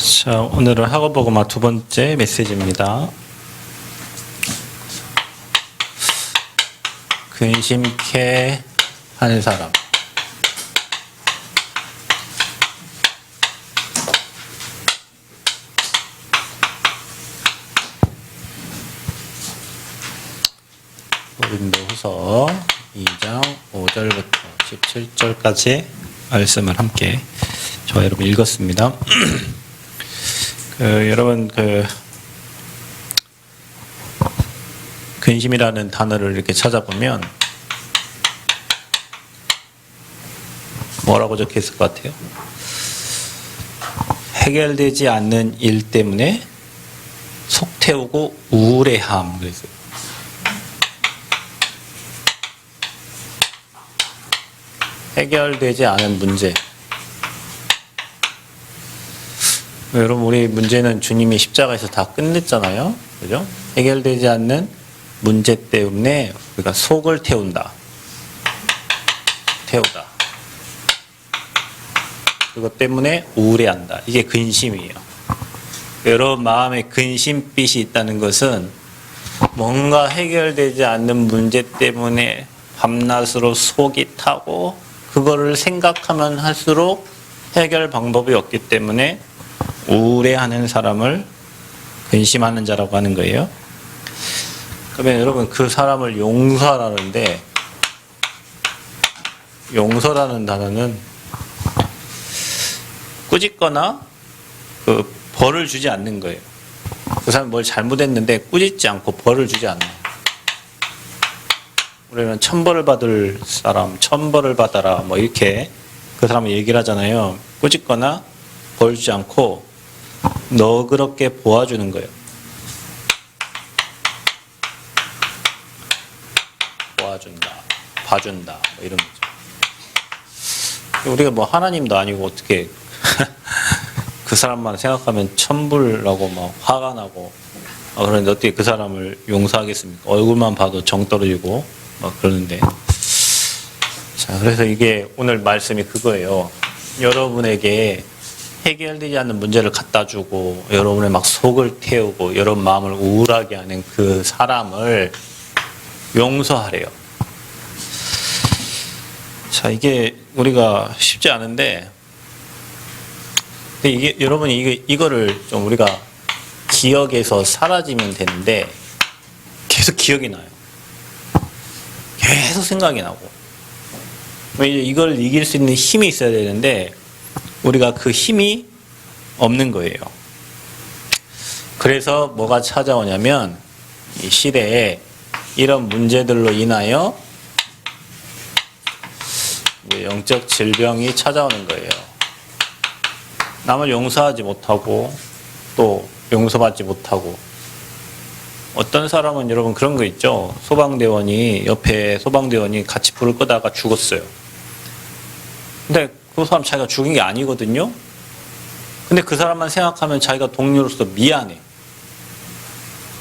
자, 오늘은 학업보고마 두 번째 메시지입니다. 근심케 하는 사람. 고린도후서 2장 5절부터 17절까지 말씀을 함께 저와 여러분 읽었습니다. 여러분 근심이라는 단어를 이렇게 찾아보면 뭐라고 적혀 있을 것 같아요? 해결되지 않는 일 때문에 속 태우고 우울해함. 그래서 해결되지 않은 문제. 여러분, 우리 문제는 주님이 십자가에서 다 끝냈잖아요. 그죠? 해결되지 않는 문제 때문에 우리가 속을 태우다. 그것 때문에 우울해한다. 이게 근심이에요. 여러분 마음에 근심빛이 있다는 것은 뭔가 해결되지 않는 문제 때문에 밤낮으로 속이 타고 그거를 생각하면 할수록 해결 방법이 없기 때문에 우울해하는 사람을 근심하는 자라고 하는 거예요. 그러면 여러분 그 사람을 용서하라는데, 용서라는 단어는 꾸짖거나 벌을 주지 않는 거예요. 그 사람이 뭘 잘못했는데 꾸짖지 않고 벌을 주지 않아요. 우리는 천벌을 받을 사람, 천벌을 받아라 뭐 이렇게 그 사람을 얘기를 하잖아요. 꾸짖거나 벌 주지 않고 너그럽게 보아주는 거예요. 보아준다, 봐준다 뭐 이런 거죠. 우리가 뭐 하나님도 아니고 어떻게 그 사람만 생각하면 천불나고 막 화가 나고 그런데 어떻게 그 사람을 용서하겠습니까? 얼굴만 봐도 정 떨어지고 막 그러는데. 자, 그래서 이게 오늘 말씀이 그거예요. 여러분에게 해결되지 않는 문제를 갖다 주고 여러분의 막 속을 태우고 여러분 마음을 우울하게 하는 그 사람을 용서하래요. 자, 이게 우리가 쉽지 않은데, 이게 여러분이 이거를 좀 우리가 기억에서 사라지면 되는데 계속 기억이 나요. 계속 생각이 나고. 이걸 이길 수 있는 힘이 있어야 되는데 우리가 그 힘이 없는 거예요. 그래서 뭐가 찾아오냐면 이 시대에 이런 문제들로 인하여 영적 질병이 찾아오는 거예요. 남을 용서하지 못하고 또 용서받지 못하고. 어떤 사람은 여러분 그런 거 있죠. 옆에 소방대원이 같이 불을 끄다가 죽었어요. 근데 그 사람 자기가 죽인 게 아니거든요. 근데 그 사람만 생각하면 자기가 동료로서 미안해.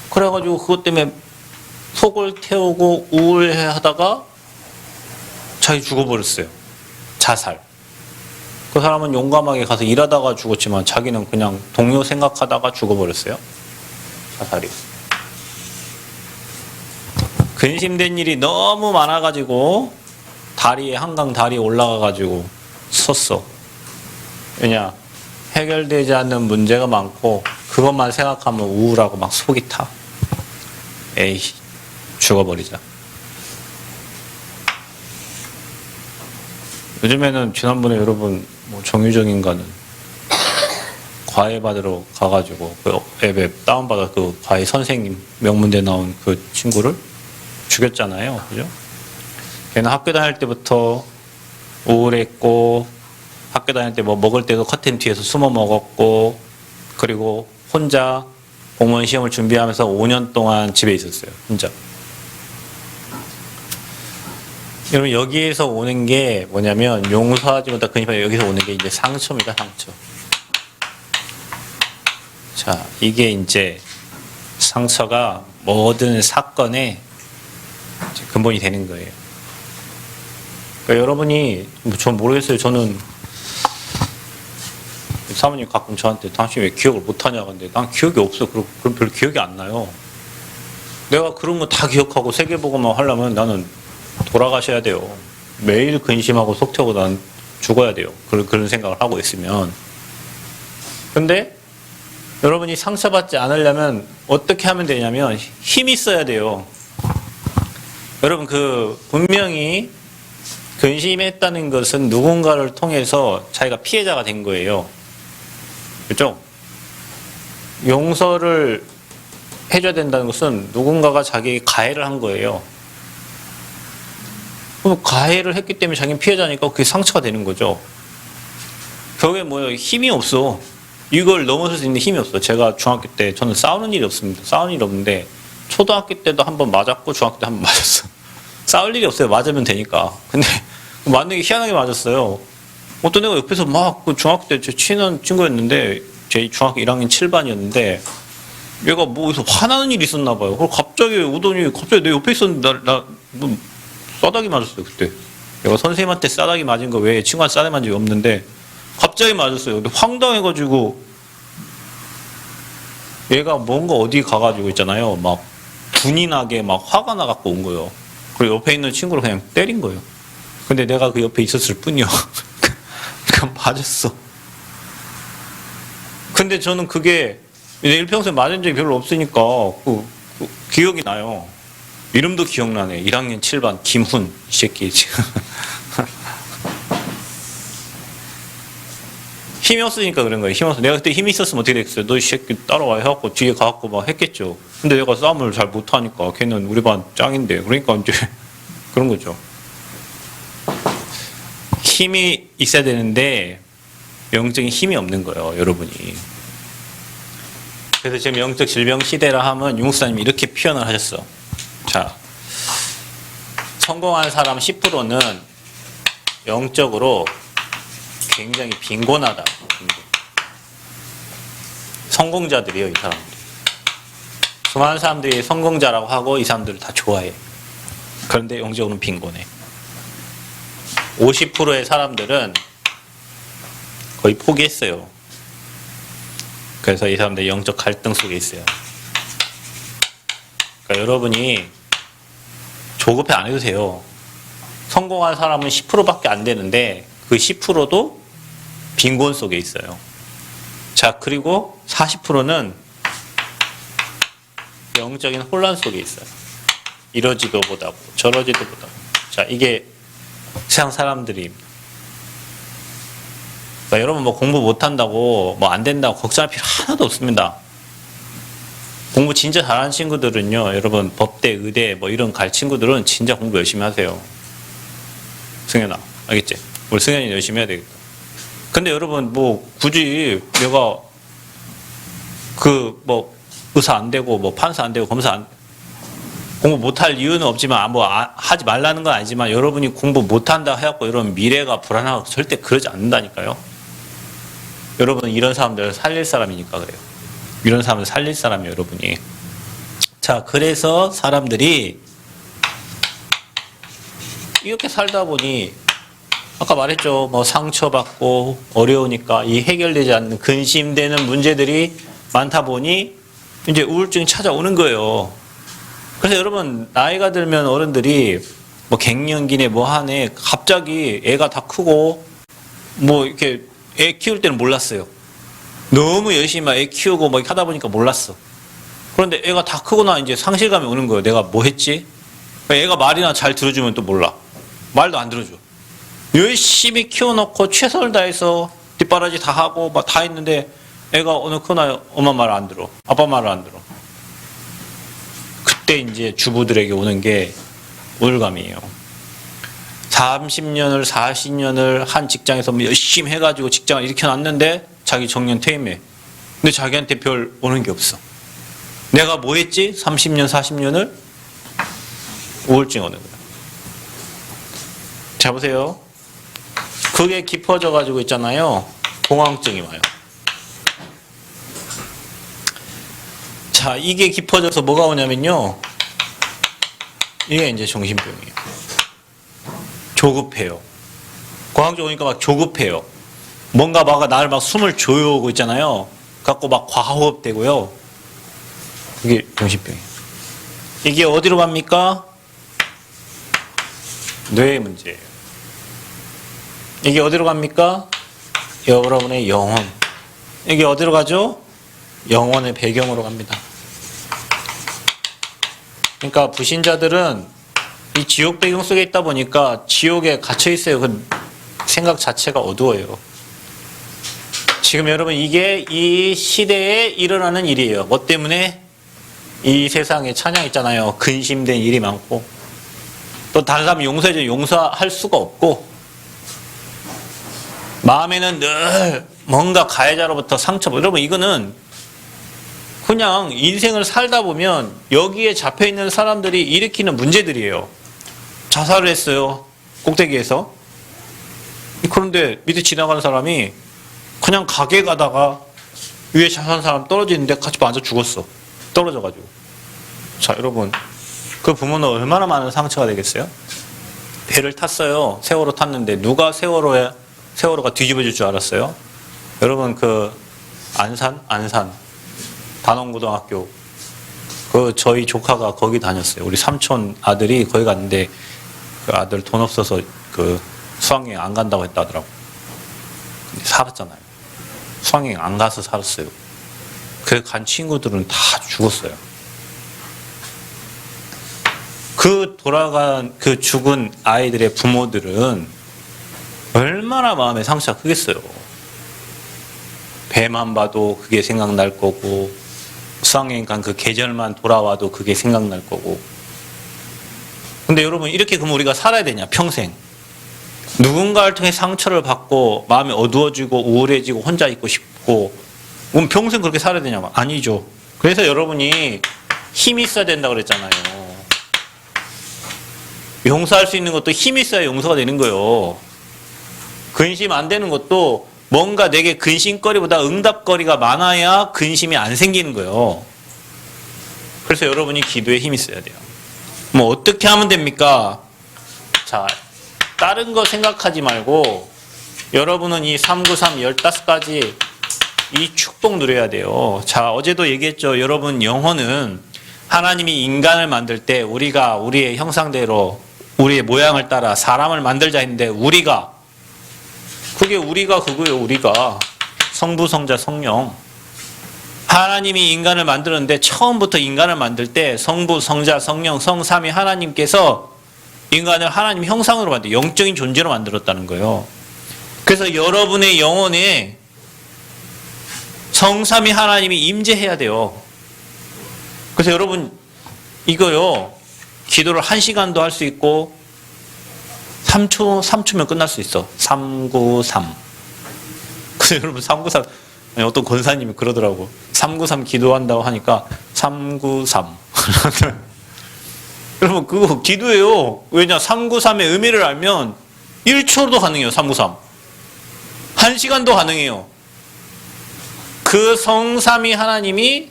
그래가지고 그것 때문에 속을 태우고 우울해하다가 자기 죽어버렸어요. 자살. 그 사람은 용감하게 가서 일하다가 죽었지만 자기는 그냥 동료 생각하다가 죽어버렸어요. 자살이. 근심된 일이 너무 많아가지고 한강 다리에 올라가가지고 섰어. 왜냐? 해결되지 않는 문제가 많고 그것만 생각하면 우울하고 막 속이 타. 에이, 죽어버리자. 요즘에는 지난번에 여러분 정유정인가는 과외 받으러 가가지고 그 앱에 다운받아 그 과외 선생님 명문대 나온 그 친구를 죽였잖아요. 그죠? 걔는 학교 다닐 때부터 우울했고 학교 다닐 때 뭐 먹을 때도 커튼 뒤에서 숨어 먹었고 그리고 혼자 공무원 시험을 준비하면서 5년 동안 집에 있었어요. 혼자. 여러분 여기에서 오는 게 뭐냐면 용서하지 못한 근심이 여기서 오는 게 이제 상처입니다. 상처. 자, 이게 이제 상처가 모든 사건의 근본이 되는 거예요. 그러니까 여러분이 전 모르겠어요. 저는 사모님 가끔 저한테 당신 왜 기억을 못하냐 근데 난 기억이 없어. 그럼 별로 기억이 안 나요. 내가 그런 거 다 기억하고 세계보고만 하려면 나는 돌아가셔야 돼요. 매일 근심하고 속태우고 난 죽어야 돼요. 그런 생각을 하고 있으면. 근데 여러분이 상처받지 않으려면 어떻게 하면 되냐면 힘이 있어야 돼요. 여러분 분명히 근심했다는 것은 누군가를 통해서 자기가 피해자가 된 거예요. 그렇죠? 용서를 해줘야 된다는 것은 누군가가 자기에게 가해를 한 거예요. 그럼 가해를 했기 때문에 자기는 피해자니까 그게 상처가 되는 거죠. 그게 뭐예요? 힘이 없어. 이걸 넘어설 수 있는 힘이 없어. 제가 중학교 때 저는 싸우는 일이 없습니다. 싸우는 일이 없는데 초등학교 때도 한 번 맞았고 중학교 때 한 번 맞았어. 싸울 일이 없어요. 맞으면 되니까. 근데 맞는 게 희한하게 맞았어요. 어떤 애가 옆에서 막 중학교 때 제 친한 친구였는데 제 중학교 1학년 7반이었는데 얘가 뭐 어디서 화나는 일이 있었나 봐요. 그걸 갑자기 오더니 갑자기 내 옆에 있었는데 뭐 싸다기 맞았어요. 그때 얘가 선생님한테 싸다기 맞은 거 외에 친구한테 싸다기 맞은 적이 없는데 갑자기 맞았어요. 근데 황당해가지고 얘가 뭔가 어디 가가지고 있잖아요. 막 분이 나게 막 화가 나갖고 온 거예요. 그리고 옆에 있는 친구를 그냥 때린 거예요. 근데 내가 그 옆에 있었을 뿐이요. 그냥 맞았어. 근데 저는 그게 내 일평생 맞은 적이 별로 없으니까 기억이 나요. 이름도 기억나네. 1학년 7반 김훈 이 새끼 지금. 힘이 없으니까 그런 거예요. 힘이 없어. 내가 그때 힘이 있었으면 어떻게 됐겠어요? 너 이 새끼 따라와 해갖고 뒤에 가갖고 막 했겠죠. 근데 내가 싸움을 잘 못하니까 걔는 우리 반 짱인데 그러니까 이제 그런 거죠. 힘이 있어야 되는데 영적인 힘이 없는 거예요. 여러분이. 그래서 지금 영적 질병 시대라 하면 유목사님이 이렇게 표현을 하셨어. 자, 성공한 사람 10%는 영적으로 굉장히 빈곤하다. 성공자들이에요, 이 사람들. 수많은 사람들이 성공자라고 하고 이 사람들을 다 좋아해. 그런데 영적으로는 빈곤해. 50%의 사람들은 거의 포기했어요. 그래서 이 사람들이 영적 갈등 속에 있어요. 그러니까 여러분이 조급해 안 해도 돼요. 성공한 사람은 10%밖에 안 되는데 그 10%도 빈곤 속에 있어요. 자, 그리고 40%는 영적인 혼란 속에 있어요. 이러지도 못하고 저러지도 못하고. 자, 이게 세상 사람들입니다. 그러니까 여러분 뭐 공부 못한다고 뭐 안 된다고 걱정할 필요 하나도 없습니다. 공부 진짜 잘하는 친구들은요, 여러분 법대, 의대 뭐 이런 갈 친구들은 진짜 공부 열심히 하세요. 승현아, 알겠지? 우리 승현이 열심히 해야 되겠다. 근데 여러분 뭐 굳이 내가 뭐 의사 안 되고 뭐 판사 안 되고 검사 안 공부 못할 이유는 없지만 하지 말라는 건 아니지만 여러분이 공부 못한다 해갖고 여러분 미래가 불안하고 절대 그러지 않는다니까요. 여러분은 이런 사람들을 살릴 사람이니까 그래요. 이런 사람을 살릴 사람이에요, 여러분이. 자, 그래서 사람들이 이렇게 살다 보니 아까 말했죠. 뭐 상처받고 어려우니까 이 해결되지 않는 근심되는 문제들이 많다 보니 이제 우울증이 찾아오는 거예요. 그래서 여러분 나이가 들면 어른들이 뭐 갱년기네 뭐 하네 갑자기 애가 다 크고 뭐 이렇게 애 키울 때는 몰랐어요. 너무 열심히 막 애 키우고 뭐 하다 보니까 몰랐어. 그런데 애가 다 크거나 이제 상실감이 오는 거예요. 내가 뭐 했지? 애가 말이나 잘 들어주면 또 몰라. 말도 안 들어줘. 열심히 키워놓고 최선을 다해서 뒷바라지 다 하고 막 다 했는데 애가 어느 크나 엄마 말을 안 들어. 아빠 말을 안 들어. 그때 이제 주부들에게 오는 게 우울감이에요. 30년을 40년을 한 직장에서 뭐 열심히 해가지고 직장을 일으켜놨는데 자기 정년 퇴임해. 근데 자기한테 별 오는 게 없어. 내가 뭐 했지? 30년 40년을 우울증 오는 거야. 자 보세요. 그게 깊어져 가지고 있잖아요. 공황증이 와요. 자, 이게 깊어져서 뭐가 오냐면요. 이게 이제 정신병이에요. 조급해요. 공황증 오니까 막 조급해요. 뭔가 막 나를 막 숨을 조여오고 있잖아요. 갖고 막 과호흡되고요. 이게 정신병이에요. 이게 어디로 갑니까? 뇌의 문제예요. 이게 어디로 갑니까? 여러분의 영혼. 이게 어디로 가죠? 영혼의 배경으로 갑니다. 그러니까 불신자들은 이 지옥 배경 속에 있다 보니까 지옥에 갇혀 있어요. 그 생각 자체가 어두워요. 지금 여러분 이게 이 시대에 일어나는 일이에요. 뭐 때문에? 이 세상에 찬양 있잖아요. 근심된 일이 많고 또 다른 사람 용서해줘 용서할 수가 없고 마음에는 늘 뭔가 가해자로부터 상처. 여러분 이거는 그냥 인생을 살다 보면 여기에 잡혀있는 사람들이 일으키는 문제들이에요. 자살을 했어요. 꼭대기에서. 그런데 밑에 지나가는 사람이 그냥 가게 가다가 위에 자살한 사람 떨어지는데 같이 맞아 죽었어. 떨어져가지고. 자, 여러분. 그 부모는 얼마나 많은 상처가 되겠어요? 배를 탔어요. 세월호 탔는데 누가 세월호가 뒤집어질 줄 알았어요? 여러분 그 안산 단원고등학교 그 저희 조카가 거기 다녔어요. 우리 삼촌 아들이 거기 갔는데 그 아들 돈 없어서 그 수학여행 안 간다고 했다 하더라고. 근데 살았잖아요. 수학여행 안 가서 살았어요. 그 간 친구들은 다 죽었어요. 그 돌아간 그 죽은 아이들의 부모들은 얼마나 마음에 상처가 크겠어요. 배만 봐도 그게 생각날 거고 수학여행 간 그 계절만 돌아와도 그게 생각날 거고. 근데 여러분 이렇게 그럼 우리가 살아야 되냐 평생. 누군가를 통해 상처를 받고 마음이 어두워지고 우울해지고 혼자 있고 싶고 그럼 평생 그렇게 살아야 되냐? 아니죠. 그래서 여러분이 힘이 있어야 된다고 그랬잖아요. 용서할 수 있는 것도 힘이 있어야 용서가 되는 거예요. 근심 안 되는 것도 뭔가 내게 근심거리보다 응답거리가 많아야 근심이 안 생기는 거예요. 그래서 여러분이 기도에 힘이 있어야 돼요. 뭐 어떻게 하면 됩니까? 자, 다른 거 생각하지 말고 여러분은 이 393 15가지 이 축복 누려야 돼요. 자, 어제도 얘기했죠. 여러분 영혼은 하나님이 인간을 만들 때 우리가 우리의 형상대로 우리의 모양을 따라 사람을 만들자 했는데 우리가 그거예요. 우리가 성부 성자 성령 하나님이 인간을 만들었는데 처음부터 인간을 만들 때 성부 성자 성령 성삼위 하나님께서 인간을 하나님 형상으로 영적인 존재로 만들었다는 거예요. 그래서 여러분의 영혼에 성삼위 하나님이 임재해야 돼요. 그래서 여러분 이거요. 기도를 1시간도 할 수 있고 3초면 끝날 수 있어. 393. 그래서 여러분 393 어떤 권사님이 그러더라고. 393 기도한다고 하니까 393. 여러분 그거 기도예요. 왜냐 393의 의미를 알면 1초도 가능해요. 393. 1시간도 가능해요. 그 성삼위 하나님이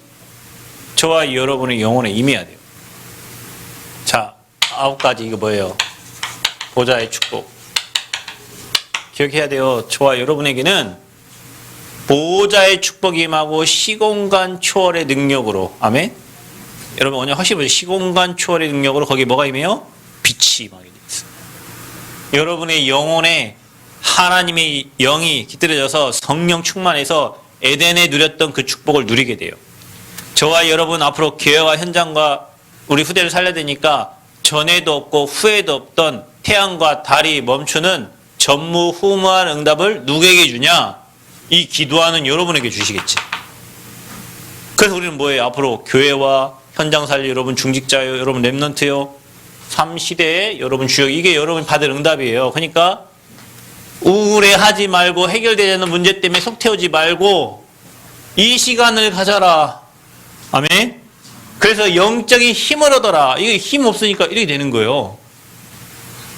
저와 여러분의 영혼에 임해야 돼요. 자, 9가지 이거 뭐예요? 보좌의 축복. 기억해야 돼요. 저와 여러분에게는 보좌의 축복이 임하고 시공간 초월의 능력으로. 아멘? 여러분 오늘 확실히 보세요. 시공간 초월의 능력으로 거기에 뭐가 임해요? 빛이 임하게 되어 있어요. 여러분의 영혼에 하나님의 영이 깃들여져서 성령 충만해서 에덴에 누렸던 그 축복을 누리게 돼요. 저와 여러분 앞으로 교회와 현장과 우리 후대를 살려야 되니까 전에도 없고 후에도 없던 태양과 달이 멈추는 전무후무한 응답을 누구에게 주냐? 이 기도하는 여러분에게 주시겠지. 그래서 우리는 뭐예요? 앞으로 교회와 현장 살리 여러분 중직자요, 여러분 랩런트요, 3시대에 여러분 주역, 이게 여러분이 받을 응답이에요. 그러니까 우울해하지 말고 해결되지 않는 문제 때문에 속 태우지 말고 이 시간을 가져라. 아멘? 그래서 영적인 힘을 얻어라. 이게 힘 없으니까 이렇게 되는 거예요.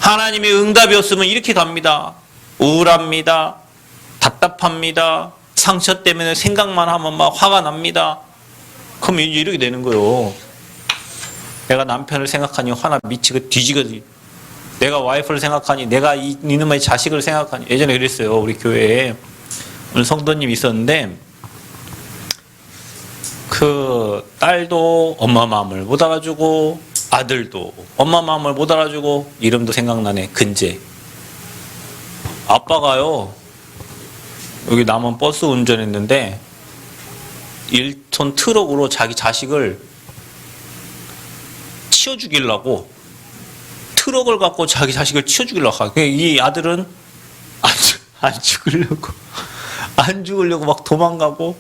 하나님의 응답이 없으면 이렇게 갑니다. 우울합니다. 답답합니다. 상처 때문에 생각만 하면 막 화가 납니다. 그럼 이렇게 되는 거예요. 내가 남편을 생각하니 화나 미치고 뒤지거든. 내가 와이프를 생각하니 내가 이놈의 자식을 생각하니. 예전에 그랬어요. 우리 교회에. 성도님이 있었는데 그 딸도 엄마 마음을 못 알아주고 아들도 엄마 마음을 못 알아주고. 이름도 생각나네. 근재. 아빠가요 여기 남원 버스 운전했는데 1톤 트럭으로 자기 자식을 치워 죽이려고 트럭을 갖고 자기 자식을 치워 죽이려고 하고. 이 아들은 안 죽으려고 막 도망가고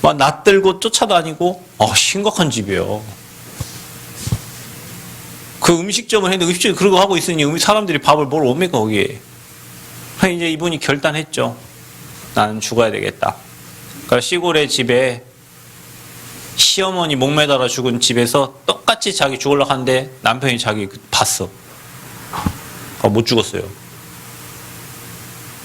막 낯들고 쫓아다니고. 심각한 집이에요. 그 음식점을 했는데 음식점이 그런 거 하고 있으니 사람들이 밥을 뭘 옵니까 거기에. 이제 이분이 결단했죠. 나는 죽어야 되겠다. 그러니까 시골의 집에 시어머니 목매달아 죽은 집에서 똑같이 자기 죽으려고 하는데 남편이 자기 봤어. 못 죽었어요.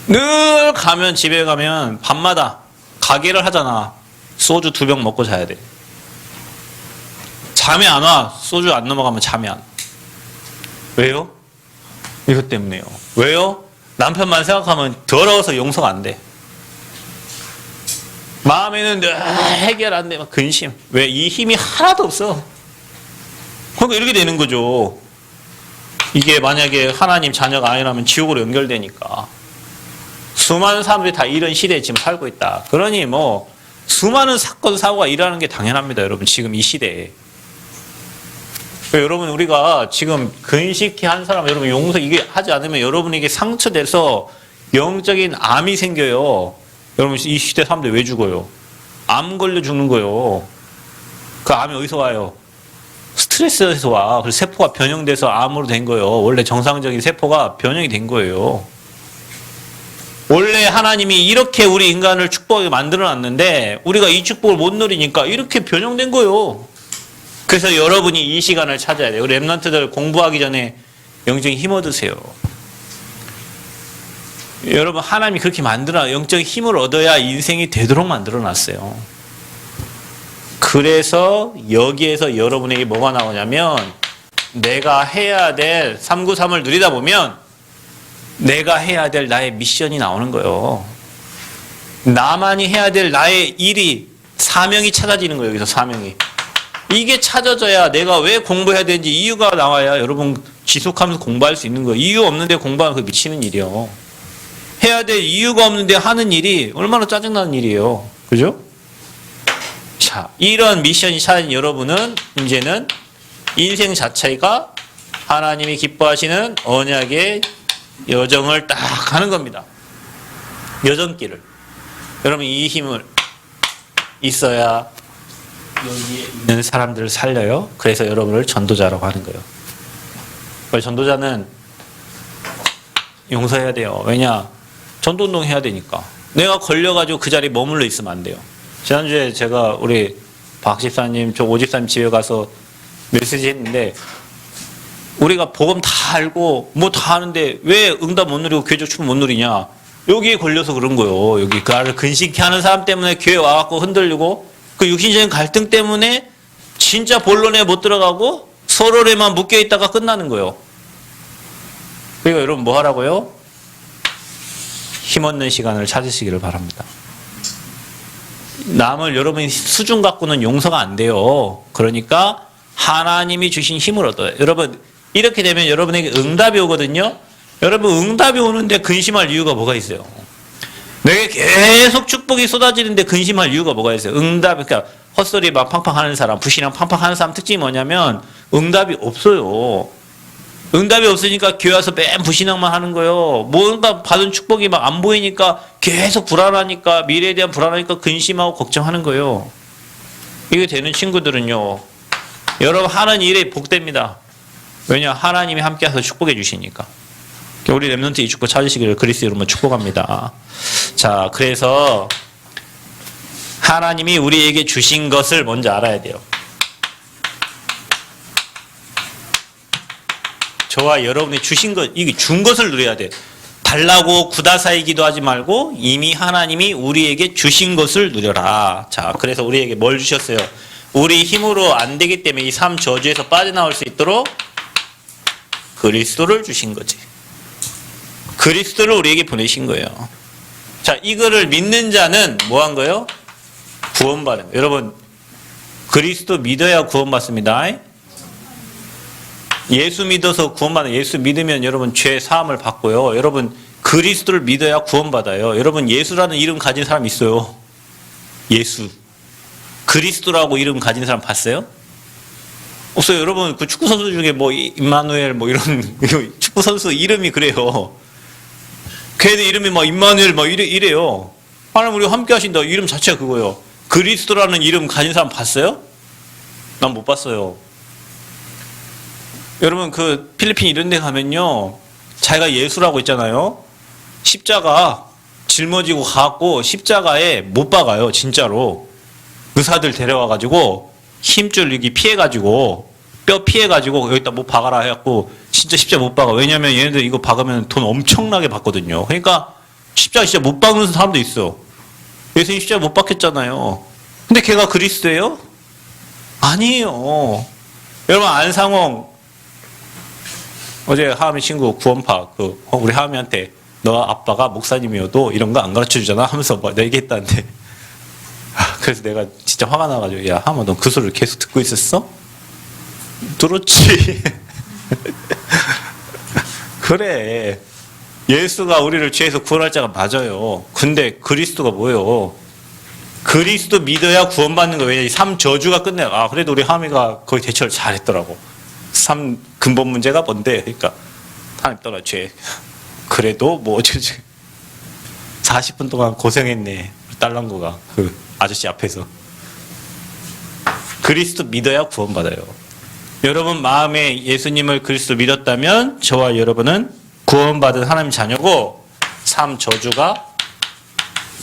늘 가면 집에 가면 밤마다 가게를 하잖아. 소주 2병 먹고 자야 돼. 잠이 안 와. 소주 안 넘어가면 잠이 안 와. 왜요? 이것 때문에요. 왜요? 남편만 생각하면 더러워서 용서가 안 돼. 마음에는 해결 안 돼. 막 근심. 왜? 이 힘이 하나도 없어. 그러니까 이렇게 되는 거죠. 이게 만약에 하나님 자녀가 아니라면 지옥으로 연결되니까. 수많은 사람들이 다 이런 시대에 지금 살고 있다. 그러니 뭐 수많은 사건 사고가 일어나는 게 당연합니다. 여러분 지금 이 시대에. 여러분 우리가 지금 근식히 한 사람 여러분 용서 이게 하지 않으면 여러분에게 상처돼서 영적인 암이 생겨요. 여러분 이 시대 사람들 왜 죽어요? 암 걸려 죽는 거예요. 그 암이 어디서 와요? 스트레스에서 와. 그래서 세포가 변형돼서 암으로 된 거예요. 원래 정상적인 세포가 변형이 된 거예요. 원래 하나님이 이렇게 우리 인간을 축복하게 만들어 놨는데 우리가 이 축복을 못 누리니까 이렇게 변형된 거예요. 그래서 여러분이 이 시간을 찾아야 돼요. 우리 랩런트들 공부하기 전에 영적인 힘 얻으세요. 여러분 하나님이 그렇게 만들어 영적인 힘을 얻어야 인생이 되도록 만들어 놨어요. 그래서 여기에서 여러분에게 뭐가 나오냐면 내가 해야 될 393을 누리다 보면 내가 해야 될 나의 미션이 나오는 거예요. 나만이 해야 될 나의 일이 사명이 찾아지는 거예요. 여기서 사명이. 이게 찾아져야 내가 왜 공부해야 되는지 이유가 나와야 여러분 지속하면서 공부할 수 있는 거예요. 이유 없는데 공부하면 그 미치는 일이요. 해야 될 이유가 없는데 하는 일이 얼마나 짜증나는 일이에요. 그죠? 자, 이런 미션이 찾은 여러분은 이제는 인생 자체가 하나님이 기뻐하시는 언약의 여정을 딱 가는 겁니다. 여정길을. 여러분 이 힘을 있어야 여기에 있는 사람들을 살려요. 그래서 여러분을 전도자라고 하는 거예요. 전도자는 용서해야 돼요. 왜냐? 전도운동 해야 되니까. 내가 걸려가지고 그 자리에 머물러 있으면 안 돼요. 지난주에 제가 우리 박 집사님, 오 집사님 집에 가서 메시지 했는데 우리가 복음 다 알고 뭐 다 하는데 왜 응답 못 누리고 교회적 축복 못 누리냐? 여기에 걸려서 그런 거예요. 여기 그 나를 근식히 하는 사람 때문에 교회 와갖고 흔들리고 그 육신적인 갈등 때문에 진짜 본론에 못 들어가고 서로에만 묶여 있다가 끝나는 거예요. 그러니까 여러분 뭐 하라고요? 힘없는 시간을 찾으시기를 바랍니다. 남을 여러분이 수준 갖고는 용서가 안 돼요. 그러니까 하나님이 주신 힘을 얻어요. 여러분 이렇게 되면 여러분에게 응답이 오거든요. 여러분 응답이 오는데 근심할 이유가 뭐가 있어요? 내게 계속 축복이 쏟아지는데 근심할 이유가 뭐가 있어요? 응답, 그러니까 헛소리 막 팡팡 하는 사람, 불신앙 팡팡 하는 사람 특징이 뭐냐면 응답이 없어요. 응답이 없으니까 교회 와서 맨 불신앙만 하는 거예요. 뭔가 받은 축복이 막 안 보이니까 계속 불안하니까 미래에 대한 불안하니까 근심하고 걱정하는 거예요. 이게 되는 친구들은요. 여러분 하는 일에 복됩니다. 왜냐? 하나님이 함께해서 축복해 주시니까. 우리 랩런트 이 축복 찾으시기를 그리스도 이름으로 축복합니다. 자, 그래서 하나님이 우리에게 주신 것을 먼저 알아야 돼요. 저와 여러분이 주신 것, 이게 준 것을 누려야 돼. 달라고 구다사이기도 하지 말고 이미 하나님이 우리에게 주신 것을 누려라. 자, 그래서 우리에게 뭘 주셨어요? 우리 힘으로 안 되기 때문에 이 삶 저주에서 빠져나올 수 있도록 그리스도를 주신 거지. 그리스도를 우리에게 보내신 거예요. 자, 이거를 믿는 자는 뭐 한 거예요? 구원받은 거예요. 여러분, 그리스도 믿어야 구원받습니다. 예수 믿어서 구원받는, 예수 믿으면 여러분 죄 사함을 받고요. 여러분, 그리스도를 믿어야 구원받아요. 여러분, 예수라는 이름 가진 사람 있어요. 예수. 그리스도라고 이름 가진 사람 봤어요? 없어요. 여러분, 그 축구선수 중에 뭐, 임마누엘 뭐 이런, 축구선수 이름이 그래요. 걔네 이름이 막 임마누엘 막 이래요. 하나님 우리가 함께 하신다. 이름 자체가 그거예요. 그리스도라는 이름 가진 사람 봤어요? 난 못 봤어요. 여러분, 그 필리핀 이런 데 가면요. 자기가 예수라고 있잖아요. 십자가 짊어지고 가고 십자가에 못 박아요. 진짜로. 의사들 데려와가지고 힘줄 여기 피해가지고 뼈 피해가지고 여기다 못 박아라 해갖고 진짜 십자가 못 박아. 왜냐면 얘네들 이거 박으면 돈 엄청나게 받거든요. 그러니까 십자가 진짜 못 박는 사람도 있어. 예수님 십자가 못 박혔잖아요. 근데 걔가 그리스도예요? 아니에요. 여러분, 안상홍 어제 하은이 친구 구원파 우리 하은이한테 너 아빠가 목사님이어도 이런 거 안 가르쳐 주잖아 하면서 막 얘기했다는데 그래서 내가 진짜 화가 나가지고 야 하은아 너 그 소리를 계속 듣고 있었어? 들었지. 그래, 예수가 우리를 죄에서 구원할 자가 맞아요. 근데 그리스도가 뭐예요? 그리스도 믿어야 구원받는 거예요. 왜냐, 이 3저주가 끝내요. 아, 그래도 우리 하미가 거의 대처를 잘했더라고. 3 근본 문제가 뭔데? 그러니까 하나님 떠나 죄. 그래도 뭐 어쩌지. 40분 동안 고생했네. 딸랑구가 그 아저씨 앞에서. 그리스도 믿어야 구원받아요. 여러분 마음에 예수님을 그리스도 믿었다면 저와 여러분은 구원받은 하나님 자녀고 3저주가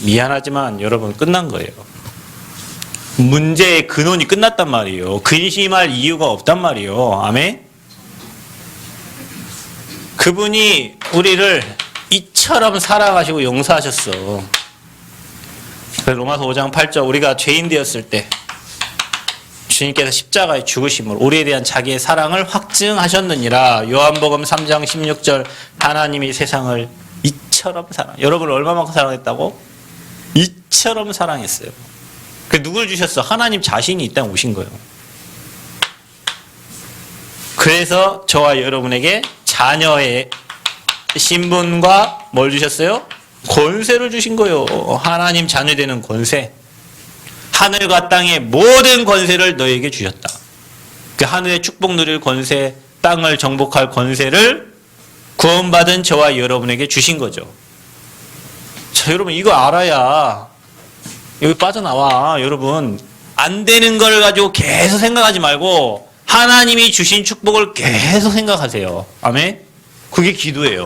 미안하지만 여러분 끝난 거예요. 문제의 근원이 끝났단 말이에요. 근심할 이유가 없단 말이에요. 아멘. 그분이 우리를 이처럼 사랑하시고 용서하셨어. 로마서 5장 8절 우리가 죄인 되었을 때 주님께서 십자가에 죽으심으로 우리에 대한 자기의 사랑을 확증하셨느니라. 요한복음 3장 16절 하나님이 세상을 이처럼 여러분을 얼마만큼 사랑했다고? 이처럼 사랑했어요. 그 누굴 주셨어? 하나님 자신이 이 땅에 오신 거예요. 그래서 저와 여러분에게 자녀의 신분과 뭘 주셨어요? 권세를 주신 거예요. 하나님 자녀 되는 권세. 하늘과 땅의 모든 권세를 너에게 주셨다. 그 하늘의 축복 누릴 권세, 땅을 정복할 권세를 구원받은 저와 여러분에게 주신 거죠. 자, 여러분 이거 알아야 여기 빠져나와. 여러분 안 되는 걸 가지고 계속 생각하지 말고 하나님이 주신 축복을 계속 생각하세요. 아멘. 그게 기도예요.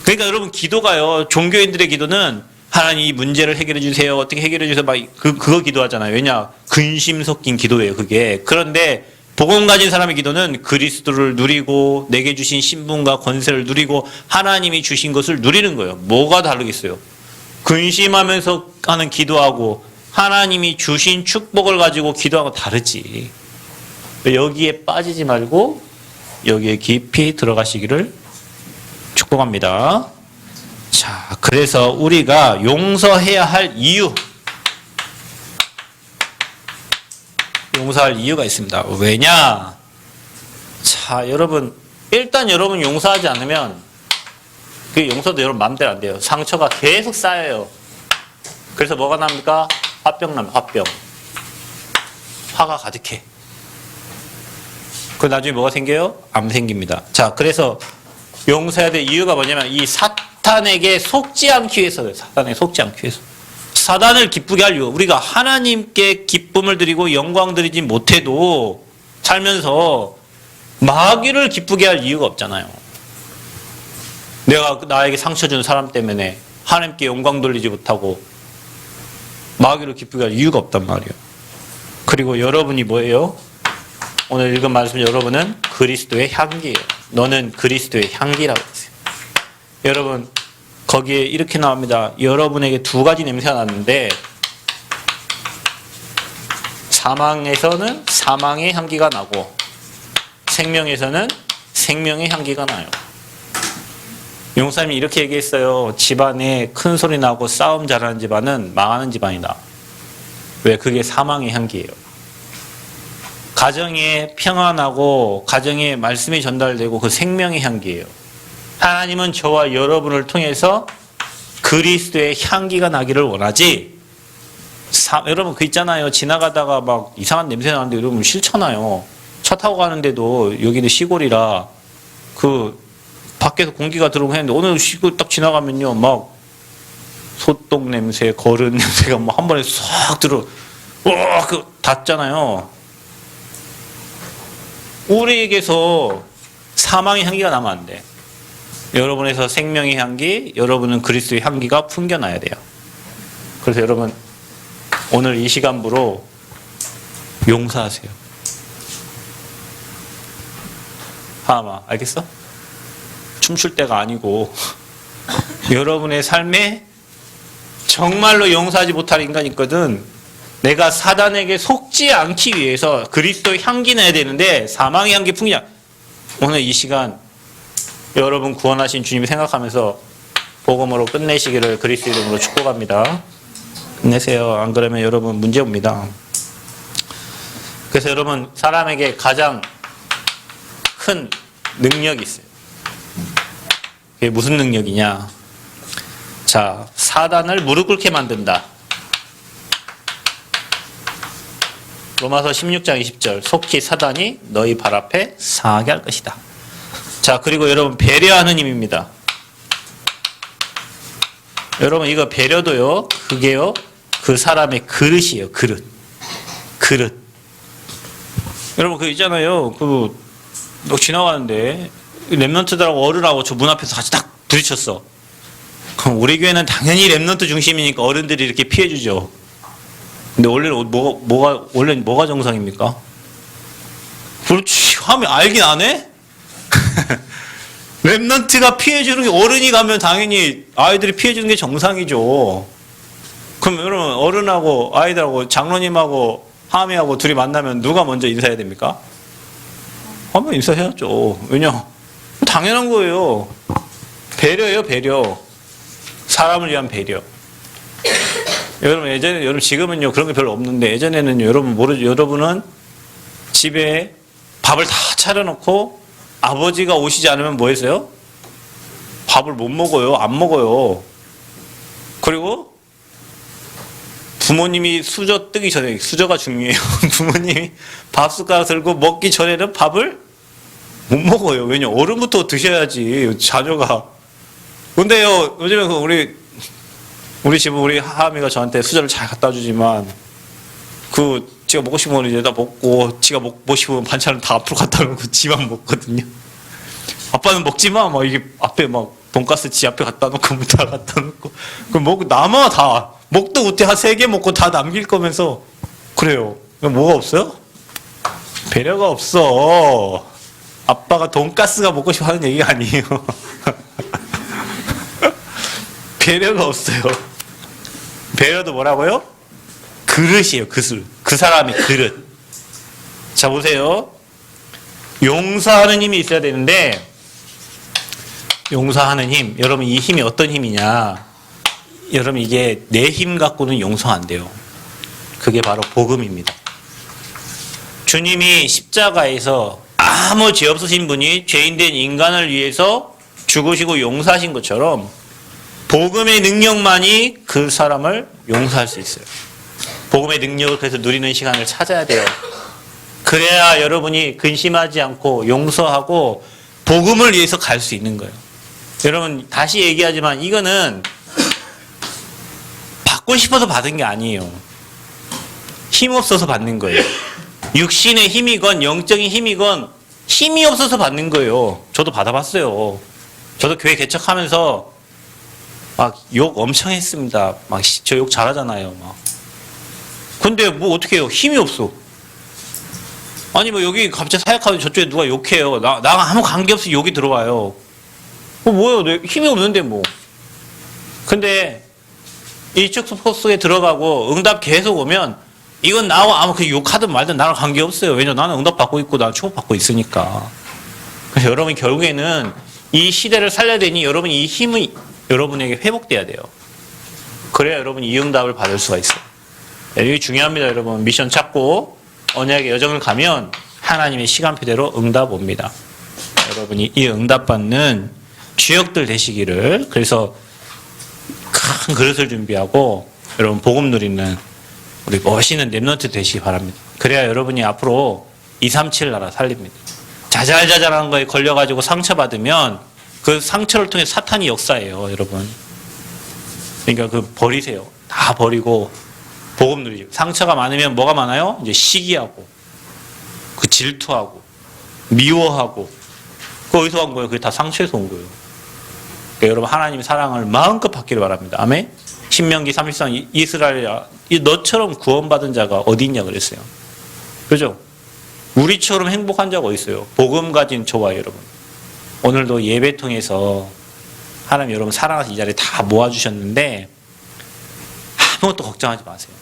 그러니까 여러분 기도가요. 종교인들의 기도는 하나님 이 문제를 해결해 주세요. 어떻게 해결해 주세요. 막 그거 기도하잖아요. 왜냐? 근심 섞인 기도예요. 그게. 그런데 복음 가진 사람의 기도는 그리스도를 누리고 내게 주신 신분과 권세를 누리고 하나님이 주신 것을 누리는 거예요. 뭐가 다르겠어요? 근심하면서 하는 기도하고 하나님이 주신 축복을 가지고 기도하고 다르지. 여기에 빠지지 말고 여기에 깊이 들어가시기를 축복합니다. 자, 그래서 우리가 용서해야 할 이유. 용서할 이유가 있습니다. 왜냐? 자, 여러분, 일단 여러분 용서하지 않으면 그 용서도 여러분 마음대로 안 돼요. 상처가 계속 쌓여요. 그래서 뭐가 납니까? 화병 납니다. 화병. 화가 가득해. 그 나중에 뭐가 생겨요? 암 생깁니다. 자, 그래서 용서해야 될 이유가 뭐냐면 이 사탄에게 속지 않기 위해서요. 사탄에게 속지 않기 위해서. 사단을 기쁘게 할 이유. 우리가 하나님께 기쁨을 드리고 영광 드리지 못해도 살면서 마귀를 기쁘게 할 이유가 없잖아요. 내가 나에게 상처 준 사람 때문에 하나님께 영광 돌리지 못하고 마귀를 기쁘게 할 이유가 없단 말이에요. 그리고 여러분이 뭐예요? 오늘 읽은 말씀 여러분은 그리스도의 향기예요. 너는 그리스도의 향기라고 했어요. 여러분 거기에 이렇게 나옵니다. 여러분에게 두 가지 냄새가 나는데 사망에서는 사망의 향기가 나고 생명에서는 생명의 향기가 나요. 용사님이 이렇게 얘기했어요. 집안에 큰 소리 나고 싸움 잘하는 집안은 망하는 집안이다. 왜? 그게 사망의 향기예요. 가정에 평안하고 가정에 말씀이 전달되고 그 생명의 향기예요. 하나님은 저와 여러분을 통해서 그리스도의 향기가 나기를 원하지. 여러분 그 있잖아요. 지나가다가 막 이상한 냄새 나는데 여러분 싫잖아요. 차 타고 가는데도 여기는 시골이라 그 밖에서 공기가 들어오고 했는데 오늘 시골 딱 지나가면요 막 소똥 냄새, 거른 냄새가 뭐 한 번에 싹 들어, 그 닿잖아요. 우리에게서 사망의 향기가 나면 안 돼. 여러분에서 생명의 향기, 여러분은 그리스도의 향기가 풍겨나야 돼요. 그래서 여러분 오늘 이 시간부로 용서하세요. 하마, 알겠어? 춤출 때가 아니고 여러분의 삶에 정말로 용서하지 못할 인간이 있거든. 내가 사단에게 속지 않기 위해서 그리스도의 향기 내야 되는데 사망의 향기 풍기냐. 오늘 이 시간 여러분 구원하신 주님을 생각하면서 복음으로 끝내시기를 그리스도 이름으로 축복합니다. 끝내세요. 안 그러면 여러분 문제 옵니다. 그래서 여러분 사람에게 가장 큰 능력이 있어요. 그게 무슨 능력이냐? 자, 사단을 무릎 꿇게 만든다. 로마서 16장 20절. 속히 사단이 너희 발 앞에 상하게 할 것이다. 자, 그리고 여러분 배려하는 힘입니다. 여러분 이거 배려도요. 그게요. 그 사람의 그릇이에요. 그릇. 여러분 그 있잖아요. 너 지나가는데 랩런트들하고 어른하고 저 문 앞에서 같이 딱 부딪혔어. 그럼 우리 교회는 당연히 랩런트 중심이니까 어른들이 이렇게 피해주죠. 근데 원래는 뭐가 정상입니까? 그렇지 하면 알긴 안 해? 랩런트가 피해주는 게 어른이 가면 당연히 아이들이 피해주는 게 정상이죠. 그럼 여러분 어른하고 아이들하고 장로님하고 하미하고 둘이 만나면 누가 먼저 인사해야 됩니까? 한번 인사해야죠. 왜냐? 당연한 거예요. 배려예요, 배려. 사람을 위한 배려. 여러분 지금은요 그런 게 별로 없는데 예전에는 여러분은 집에 밥을 다 차려놓고 아버지가 오시지 않으면 뭐 했어요? 밥을 못 먹어요. 안 먹어요. 그리고 부모님이 수저 뜨기 전에, 수저가 중요해요. 부모님이 밥 숟가락 들고 먹기 전에는 밥을 못 먹어요. 왜냐? 어른부터 드셔야지, 자녀가. 근데요, 요즘에 우리 집은 우리 하미가 저한테 수저를 잘 갖다 주지만, 지가 먹고 싶은 건 이제 다 먹고, 지가 먹고 싶은 반찬은 다 앞으로 갖다 놓고 지만 먹거든요. 아빠는 먹지 마! 막 이게 앞에 막 돈가스 지 앞에 갖다 놓고, 다 갖다 놓고. 그럼 남아, 다. 먹도 못해 한 3개 먹고 다 남길 거면서. 그래요. 뭐가 없어요? 배려가 없어. 아빠가 돈가스가 먹고 싶어 하는 얘기가 아니에요. 배려가 없어요. 배려도 뭐라고요? 그릇이에요, 그릇. 그 사람의 그릇. 자, 보세요. 용서하는 힘이 있어야 되는데, 용서하는 힘. 여러분, 이 힘이 어떤 힘이냐? 여러분, 이게 내 힘 갖고는 용서 안 돼요. 그게 바로 복음입니다. 주님이 십자가에서 아무 죄 없으신 분이 죄인된 인간을 위해서 죽으시고 용서하신 것처럼 복음의 능력만이 그 사람을 용서할 수 있어요. 복음의 능력을 그래서 누리는 시간을 찾아야 돼요. 그래야 여러분이 근심하지 않고 용서하고 복음을 위해서 갈 수 있는 거예요. 여러분 다시 얘기하지만 이거는 받고 싶어서 받은 게 아니에요. 힘 없어서 받는 거예요. 육신의 힘이건 영적인 힘이건 힘이 없어서 받는 거예요. 저도 받아봤어요. 저도 교회 개척하면서 막 욕 엄청 했습니다. 막 저 욕 잘하잖아요. 막. 근데 뭐 어떻게 해요? 힘이 없어. 아니 뭐 여기 갑자기 사역하면 저쪽에 누가 욕해요. 나랑 아무 관계없이 욕이 들어와요. 뭐예요? 내 힘이 없는데 뭐. 근데 이쪽 속에 들어가고 응답 계속 오면 이건 나와 아무 그 욕하든 말든 나랑 관계없어요. 왜냐면 나는 응답 받고 있고 나는 축복받고 있으니까. 그래서 여러분 결국에는 이 시대를 살려야 되니 여러분이 이 힘이 여러분에게 회복돼야 돼요. 그래야 여러분이 이 응답을 받을 수가 있어요. 이게 중요합니다, 여러분. 미션 찾고 언약의 여정을 가면 하나님의 시간표대로 응답 옵니다. 여러분이 이 응답받는 주역들 되시기를, 그래서 큰 그릇을 준비하고 여러분 복음 누리는 우리 멋있는 랩넌트 되시기 바랍니다. 그래야 여러분이 앞으로 237 나라 살립니다. 자잘자잘한 거에 걸려가지고 상처받으면 그 상처를 통해 사탄이 역사해요, 여러분. 그러니까 그 버리세요. 다 버리고 복음 누리죠. 상처가 많으면 뭐가 많아요? 이제 시기하고, 그 질투하고, 미워하고, 그 어디서 온 거예요? 그게 다 상처에서 온 거예요. 그러니까 여러분 하나님의 사랑을 마음껏 받기를 바랍니다. 아멘? 신명기 33장 이스라엘아, 너처럼 구원받은 자가 어디 있냐 그랬어요. 그죠? 우리처럼 행복한 자가 어디 있어요? 복음 가진 저와 여러분. 오늘도 예배 통해서 하나님 여러분 사랑하셔서 이 자리에 다 모아주셨는데 아무것도 걱정하지 마세요.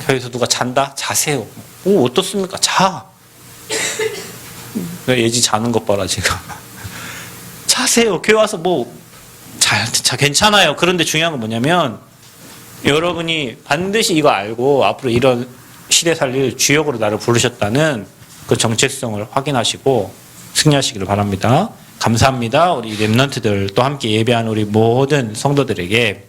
교회에서 누가 잔다? 자세요. 오, 어떻습니까? 자. 예지 자는 것 봐라, 지금. 자세요. 교회 와서 자, 괜찮아요. 그런데 중요한 건 뭐냐면, 여러분이 반드시 이거 알고 앞으로 이런 시대 살릴 주역으로 나를 부르셨다는 그 정체성을 확인하시고 승리하시기를 바랍니다. 감사합니다. 우리 랩런트들 또 함께 예배한 우리 모든 성도들에게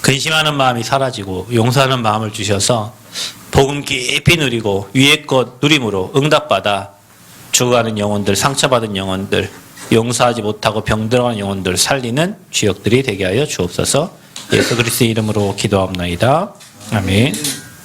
근심하는 마음이 사라지고 용서하는 마음을 주셔서 복음 깊이 누리고 위의 것 누림으로 응답받아 죽어가는 영혼들, 상처받은 영혼들, 용서하지 못하고 병들어가는 영혼들 살리는 주역들이 되게 하여 주옵소서. 예수 그리스도의 이름으로 기도합나이다. 아멘.